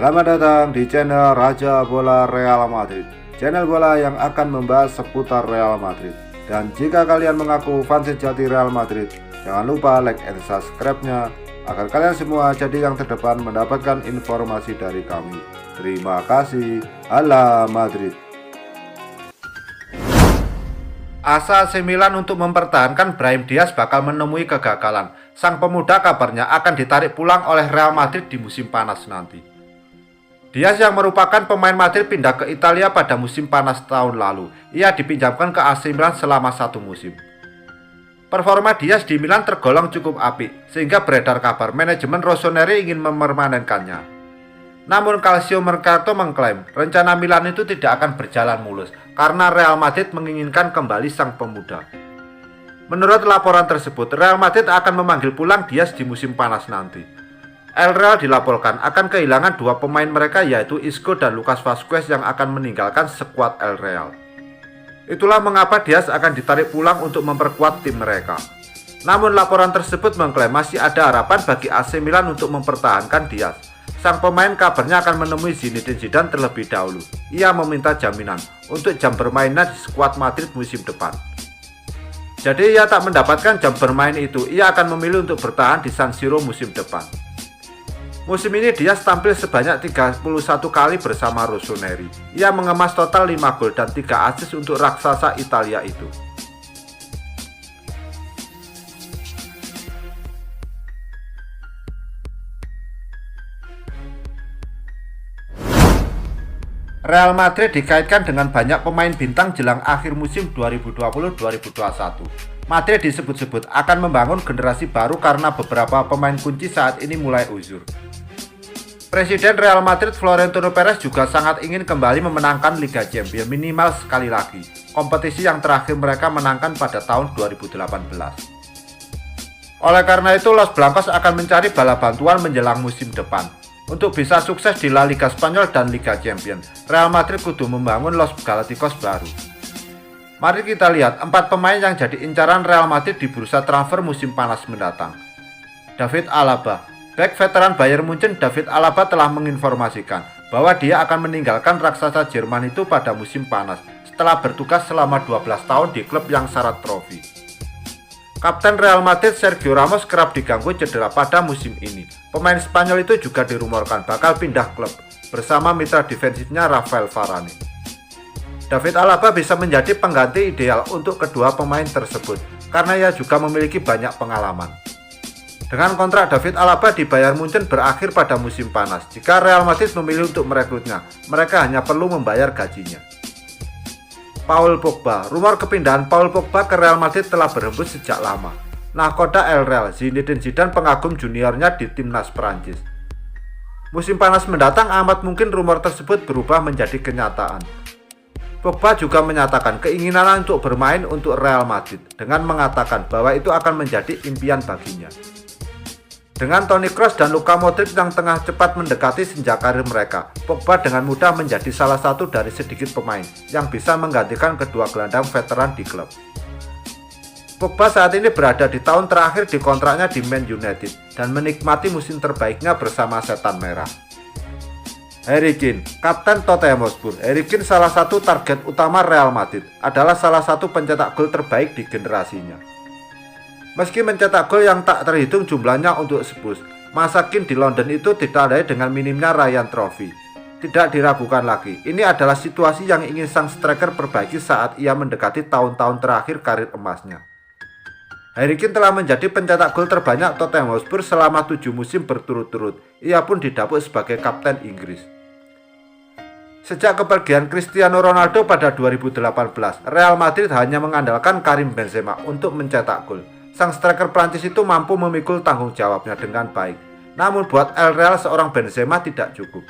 Selamat datang di channel Raja Bola Real Madrid, channel bola yang akan membahas seputar Real Madrid. Dan jika kalian mengaku fans sejati Real Madrid, jangan lupa like and subscribe-nya agar kalian semua jadi yang terdepan mendapatkan informasi dari kami. Terima kasih. Hala Madrid. Asa AC Milan untuk mempertahankan Brahim Diaz bakal menemui kegagalan. Sang pemuda kabarnya akan ditarik pulang oleh Real Madrid di musim panas nanti. Diaz yang merupakan pemain Madrid pindah ke Italia pada musim panas tahun lalu. Ia dipinjamkan ke AC Milan selama 1 musim. Performa Diaz di Milan tergolong cukup apik, sehingga beredar kabar manajemen Rossoneri ingin memermanenkannya. Namun Calcio Mercato mengklaim rencana Milan itu tidak akan berjalan mulus karena Real Madrid menginginkan kembali sang pemuda. Menurut laporan tersebut, Real Madrid akan memanggil pulang Diaz di musim panas nanti. El Real dilaporkan akan kehilangan 2 pemain mereka, yaitu Isco dan Lucas Vazquez yang akan meninggalkan skuad El Real. Itulah mengapa Diaz akan ditarik pulang untuk memperkuat tim mereka. Namun laporan tersebut mengklaim masih ada harapan bagi AC Milan untuk mempertahankan Diaz. Sang pemain kabarnya akan menemui Zinedine Zidane terlebih dahulu. Ia meminta jaminan untuk jam bermainnya di skuad Madrid musim depan. Jadi ia tak mendapatkan jam bermain itu, ia akan memilih untuk bertahan di San Siro musim depan. Musim ini Diaz tampil sebanyak 31 kali bersama Rossoneri. Ia mengemas total 5 gol dan 3 assist untuk raksasa Italia itu. Real Madrid dikaitkan dengan banyak pemain bintang jelang akhir musim 2020-2021. Madrid disebut-sebut akan membangun generasi baru karena beberapa pemain kunci saat ini mulai uzur. Presiden Real Madrid Florentino Perez juga sangat ingin kembali memenangkan Liga Champions minimal sekali lagi, kompetisi yang terakhir mereka menangkan pada tahun 2018. Oleh karena itu, Los Blancos akan mencari bala bantuan menjelang musim depan. Untuk bisa sukses di La Liga Spanyol dan Liga Champions, Real Madrid kudu membangun Los Galacticos baru. Mari kita lihat 4 pemain yang jadi incaran Real Madrid di bursa transfer musim panas mendatang. David Alaba. Bek veteran Bayern Munchen David Alaba telah menginformasikan bahwa dia akan meninggalkan raksasa Jerman itu pada musim panas setelah bertugas selama 12 tahun di klub yang syarat trofi. Kapten Real Madrid Sergio Ramos kerap diganggu cedera pada musim ini. Pemain Spanyol itu juga dirumorkan bakal pindah klub bersama mitra defensifnya Rafael Varane. David Alaba bisa menjadi pengganti ideal untuk kedua pemain tersebut karena ia juga memiliki banyak pengalaman. Dengan kontrak David Alaba di Bayern Munchen berakhir pada musim panas, jika Real Madrid memilih untuk merekrutnya, mereka hanya perlu membayar gajinya. Paul Pogba. Rumor kepindahan Paul Pogba ke Real Madrid telah berhembus sejak lama. Nahkoda El Real, Zinedine Zidane pengagum juniornya di timnas Prancis. Musim panas mendatang amat mungkin rumor tersebut berubah menjadi kenyataan. Pogba juga menyatakan keinginan untuk bermain untuk Real Madrid dengan mengatakan bahwa itu akan menjadi impian baginya. Dengan Toni Kroos dan Luka Modric yang tengah cepat mendekati senja karir mereka, Pogba dengan mudah menjadi salah satu dari sedikit pemain yang bisa menggantikan kedua gelandang veteran di klub. Pogba saat ini berada di tahun terakhir di kontraknya di Man United dan menikmati musim terbaiknya bersama Setan Merah. Harry Kane, Kapten Tottenham Hotspur. Harry Kane salah satu target utama Real Madrid, adalah salah satu pencetak gol terbaik di generasinya. Meski mencetak gol yang tak terhitung jumlahnya untuk Spurs, masa Kane di London itu ditandai dengan minimnya Ryan Trophy. Tidak diragukan lagi, ini adalah situasi yang ingin sang striker perbaiki saat ia mendekati tahun-tahun terakhir karir emasnya. Harry Kane telah menjadi pencetak gol terbanyak Tottenham Hotspur selama 7 musim berturut-turut. Ia pun didapuk sebagai kapten Inggris. Sejak kepergian Cristiano Ronaldo pada 2018, Real Madrid hanya mengandalkan Karim Benzema untuk mencetak gol. Sang striker Prancis itu mampu memikul tanggung jawabnya dengan baik. Namun buat El Real seorang Benzema tidak cukup.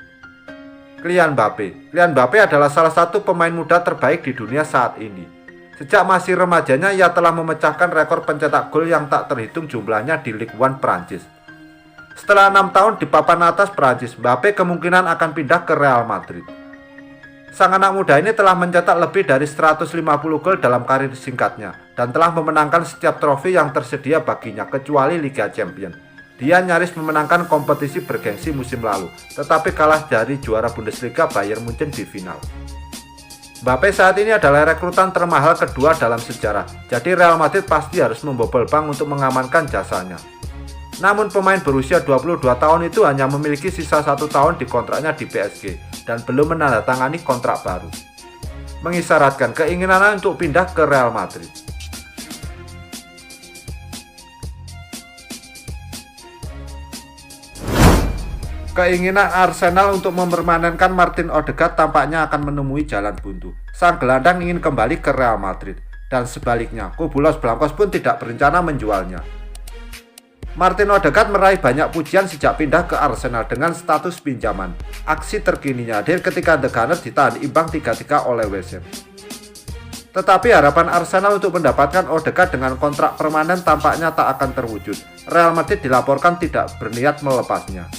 Kylian Mbappe adalah salah satu pemain muda terbaik di dunia saat ini. Sejak masih remajanya ia telah memecahkan rekor pencetak gol yang tak terhitung jumlahnya di Ligue 1 Prancis. Setelah 6 tahun di papan atas Prancis, Mbappe kemungkinan akan pindah ke Real Madrid. Sang anak muda ini telah mencetak lebih dari 150 gol dalam karir singkatnya dan telah memenangkan setiap trofi yang tersedia baginya kecuali Liga Champions. Dia nyaris memenangkan kompetisi bergengsi musim lalu, tetapi kalah dari juara Bundesliga Bayern Munchen di final. Mbappe saat ini adalah rekrutan termahal kedua dalam sejarah, jadi Real Madrid pasti harus membobol bank untuk mengamankan jasanya. Namun pemain berusia 22 tahun itu hanya memiliki sisa 1 tahun di kontraknya di PSG dan belum menandatangani kontrak baru, mengisyaratkan keinginannya untuk pindah ke Real Madrid. Keinginan Arsenal untuk mempermanenkan Martin Odegaard tampaknya akan menemui jalan buntu. Sang gelandang ingin kembali ke Real Madrid, dan sebaliknya, kubu Los Blancos pun tidak berencana menjualnya. Martin Odegaard meraih banyak pujian sejak pindah ke Arsenal dengan status pinjaman. Aksi terkininya hadir ketika The Gunners ditahan imbang 3-3 oleh West Ham. Tetapi harapan Arsenal untuk mendapatkan Odegaard dengan kontrak permanen tampaknya tak akan terwujud. Real Madrid dilaporkan tidak berniat melepasnya.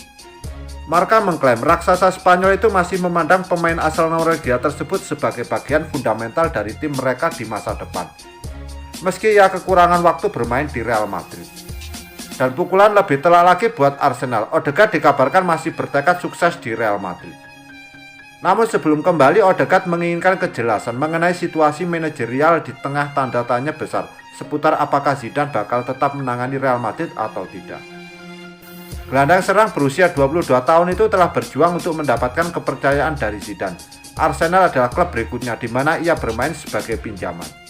Marca mengklaim raksasa Spanyol itu masih memandang pemain asal Norwegia tersebut sebagai bagian fundamental dari tim mereka di masa depan, meski ia kekurangan waktu bermain di Real Madrid. Dan pukulan lebih telak lagi buat Arsenal, Odegaard dikabarkan masih bertekad sukses di Real Madrid. Namun sebelum kembali, Odegaard menginginkan kejelasan mengenai situasi manajerial di tengah tanda tanya besar seputar apakah Zidane bakal tetap menangani Real Madrid atau tidak. Gelandang serang berusia 22 tahun itu telah berjuang untuk mendapatkan kepercayaan dari Zidane. Arsenal adalah klub berikutnya di mana ia bermain sebagai pinjaman.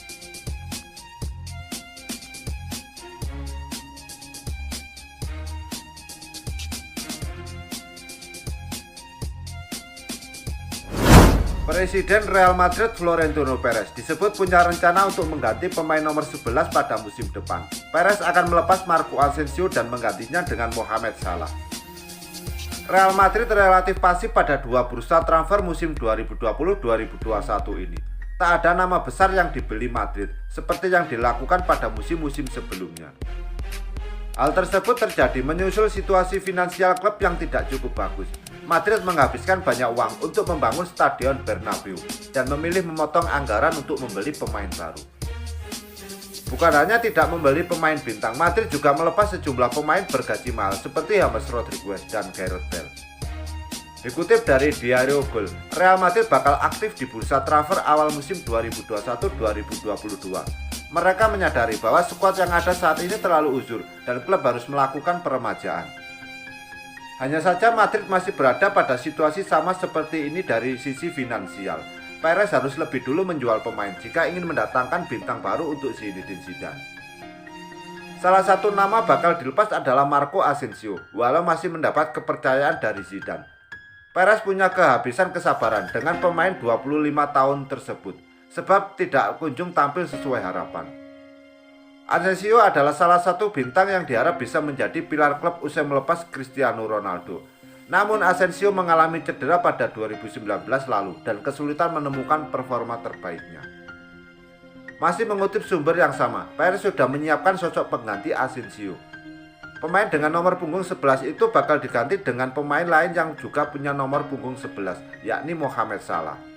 Presiden Real Madrid Florentino Perez disebut punya rencana untuk mengganti pemain nomor 11 pada musim depan. Perez akan melepas Marco Asensio dan menggantinya dengan Mohamed Salah. Real Madrid relatif pasif pada dua bursa transfer musim 2020-2021 ini. Tak ada nama besar yang dibeli Madrid, seperti yang dilakukan pada musim-musim sebelumnya. Hal tersebut terjadi menyusul situasi finansial klub yang tidak cukup bagus. Madrid menghabiskan banyak uang untuk membangun Stadion Bernabeu dan memilih memotong anggaran untuk membeli pemain baru. Bukan hanya tidak membeli pemain bintang, Madrid juga melepas sejumlah pemain bergaji mahal seperti James Rodriguez dan Gareth Bale. Dikutip dari Diario Gol, Real Madrid bakal aktif di bursa transfer awal musim 2021-2022. Mereka menyadari bahwa skuad yang ada saat ini terlalu uzur dan klub harus melakukan peremajaan. Hanya saja Madrid masih berada pada situasi sama seperti ini dari sisi finansial. Perez harus lebih dulu menjual pemain jika ingin mendatangkan bintang baru untuk Zinedine Zidane. Salah satu nama bakal dilepas adalah Marco Asensio, walau masih mendapat kepercayaan dari Zidane. Perez punya kehabisan kesabaran dengan pemain 25 tahun tersebut, sebab tidak kunjung tampil sesuai harapan. Asensio adalah salah satu bintang yang diharap bisa menjadi pilar klub usai melepas Cristiano Ronaldo. Namun Asensio mengalami cedera pada 2019 lalu dan kesulitan menemukan performa terbaiknya. Masih mengutip sumber yang sama, Perez sudah menyiapkan sosok pengganti Asensio. Pemain dengan nomor punggung 11 itu bakal diganti dengan pemain lain yang juga punya nomor punggung 11, yakni Mohamed Salah.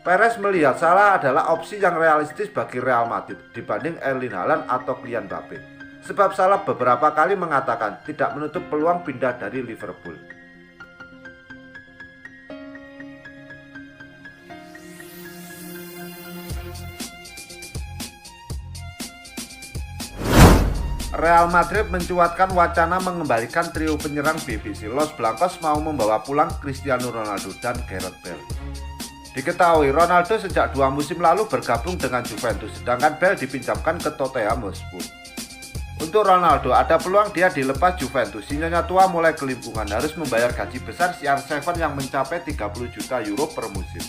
Perez melihat Salah adalah opsi yang realistis bagi Real Madrid dibanding Erling Haaland atau Kylian Mbappe. Sebab Salah beberapa kali mengatakan tidak menutup peluang pindah dari Liverpool. Real Madrid mencuatkan wacana mengembalikan trio penyerang BBC. Los Blancos mau membawa pulang Cristiano Ronaldo dan Gareth Bale. Diketahui Ronaldo sejak 2 musim lalu bergabung dengan Juventus, sedangkan Bale dipinjamkan ke Tottenham Hotspur. Untuk Ronaldo, ada peluang dia dilepas Juventus. Si nyonya tua mulai kelimpungan, harus membayar gaji besar CR7 yang mencapai 30 juta euro per musim.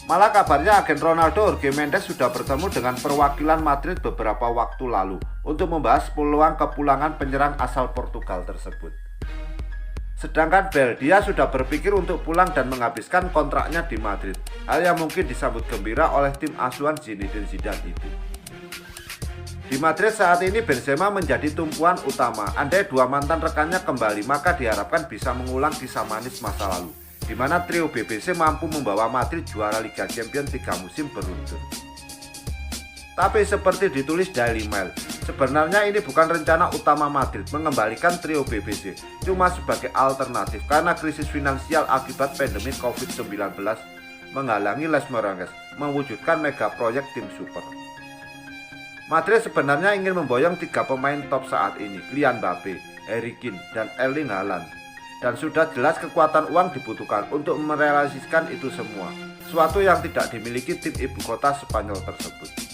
Malah kabarnya agen Ronaldo Jorge Mendes sudah bertemu dengan perwakilan Madrid beberapa waktu lalu untuk membahas peluang kepulangan penyerang asal Portugal tersebut. Sedangkan Bale, dia sudah berpikir untuk pulang dan menghabiskan kontraknya di Madrid, hal yang mungkin disambut gembira oleh tim asuhan Zinedine Zidane itu. Di Madrid saat ini Benzema menjadi tumpuan utama. Andai dua mantan rekannya kembali, maka diharapkan bisa mengulang kisah manis masa lalu, di mana trio BBC mampu membawa Madrid juara Liga Champions 3 musim beruntun. Tapi seperti ditulis Daily Mail, sebenarnya ini bukan rencana utama Madrid mengembalikan trio BBC, cuma sebagai alternatif karena krisis finansial akibat pandemi COVID-19 menghalangi Les Merengues mewujudkan mega proyek tim super. Madrid sebenarnya ingin memboyong 3 pemain top saat ini, Kylian Mbappe, Harry Kane, dan Erling Haaland. Dan sudah jelas kekuatan uang dibutuhkan untuk merealisasikan itu semua, suatu yang tidak dimiliki tim ibu kota Spanyol tersebut.